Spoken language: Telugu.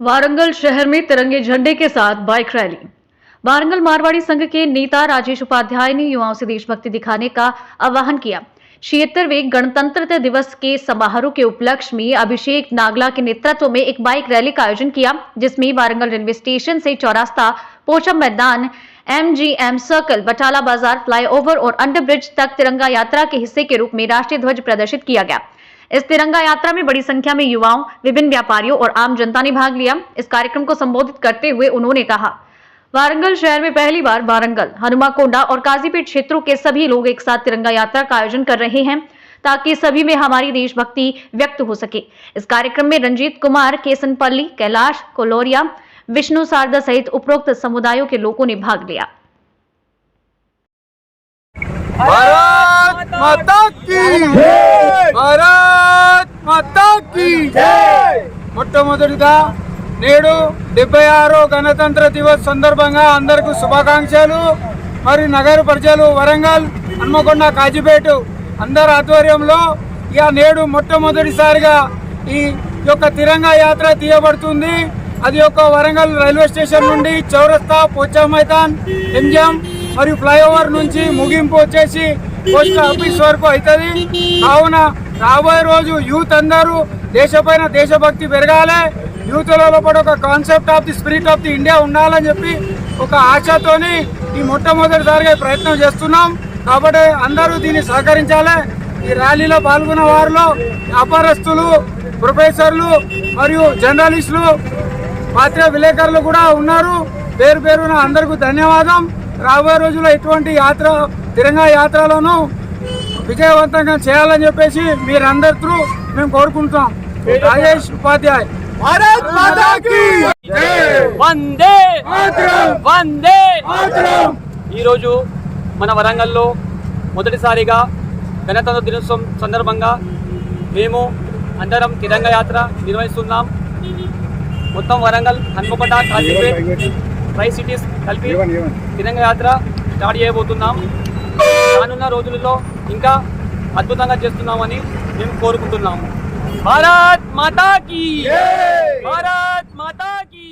वारंगल शहर में तिरंगे झंडे के साथ बाइक रैली। वारंगल मारवाड़ी संघ के नेता राजेश उपाध्याय ने युवाओं से देशभक्ति दिखाने का आह्वान किया। 76वें गणतंत्र दिवस के समारोह के उपलक्ष्य में अभिषेक नागला के नेतृत्व में एक बाइक रैली का आयोजन किया, जिसमें वारंगल रेलवे स्टेशन से चौरास्ता, पोचम मैदान, MGM सर्कल, बटाला बाजार, फ्लाईओवर और अंडरब्रिज तक तिरंगा यात्रा के हिस्से के रूप में राष्ट्रीय ध्वज प्रदर्शित किया गया। इस तिरंगा यात्रा में बड़ी संख्या में युवाओं, विभिन्न व्यापारियों और आम जनता ने भाग लिया। इस कार्यक्रम को संबोधित करते हुए उन्होंने कहा, वारंगल शहर में पहली बार वारंगल, हनुमाकोंडा और काजीपेट क्षेत्रों के सभी लोग एक साथ तिरंगा यात्रा का आयोजन कर रहे हैं, ताकि सभी में हमारी देशभक्ति व्यक्त हो सके। इस कार्यक्रम में रंजीत कुमार, केसनपल्ली, कैलाश, कोलोरिया, विष्णु शारदा सहित उपरोक्त समुदायों के लोगों ने भाग लिया। भारत माता की जय, भारत माता की जय। మొట్టమొదటిగా నేడు 76వ గణతంత్ర దివస్ సందర్భంగా అందరికీ శుభాకాంక్షలు। మరి నగర ప్రజలు వరంగల్, హన్మకొండ, కాజీపేట అందరి ఆధ్వర్యంలో నేడు మొట్టమొదటిసారిగా ఈ యొక్క తిరంగా యాత్ర తీయబడుతుంది। అది యొక్క వరంగల్ రైల్వే స్టేషన్ నుండి చౌరస్తా, పోచా మైదాన్, ఎంజిఎం మరియు ఫ్లైఓవర్ నుంచి ముగింపు వచ్చేసి పోస్ట్ ఆఫీస్ వరకు అవుతుంది। కావున రాబోయే రోజు యూత్ అందరూ దేశపైన దేశభక్తి పెరగాలి, యూత్లో లోపల ఒక concept of the spirit of the India ఉండాలని చెప్పి ఒక ఆశతోని ఈ మొట్టమొదటిసారిగా ప్రయత్నం చేస్తున్నాం। కాబట్టి అందరూ దీన్ని సహకరించాలి। ఈ ర్యాలీలో పాల్గొన్న వారిలో వ్యాపారస్తులు, ప్రొఫెసర్లు మరియు జర్నలిస్టులు, పాత్రికా విలేకరులు కూడా ఉన్నారు। పేరు పేరున అందరికీ ధన్యవాదం। రాబోయే రోజుల్లో ఇటువంటి యాత్ర, తిరంగా యాత్రలను విజయవంతంగా చేయాలని చెప్పేసి మీరందరూ మేము కోరుకుంటున్నాం। రాజేష్ ఉపాధ్యాయ్, భారత్ మాతా కీ జై, వందే మాతరం, వందే మాతరం। ఈరోజు మన వరంగల్లో మొదటిసారిగా గణతంత్ర దినోత్సవం సందర్భంగా మేము అందరం తిరంగా యాత్ర నిర్వహిస్తున్నాం। మొత్తం వరంగల్, హన్మకొండ, కాజీపేట్, ట్రై సిటీస్ కలిపి తిరంగా యాత్ర స్టార్ట్ చేయబోతున్నాం। రానున్న రోజులలో ఇంకా అద్భుతంగా చేస్తున్నామని మేము కోరుకుంటున్నాము। భారత్ మాతా కీ, భారత్ మాతా కీ।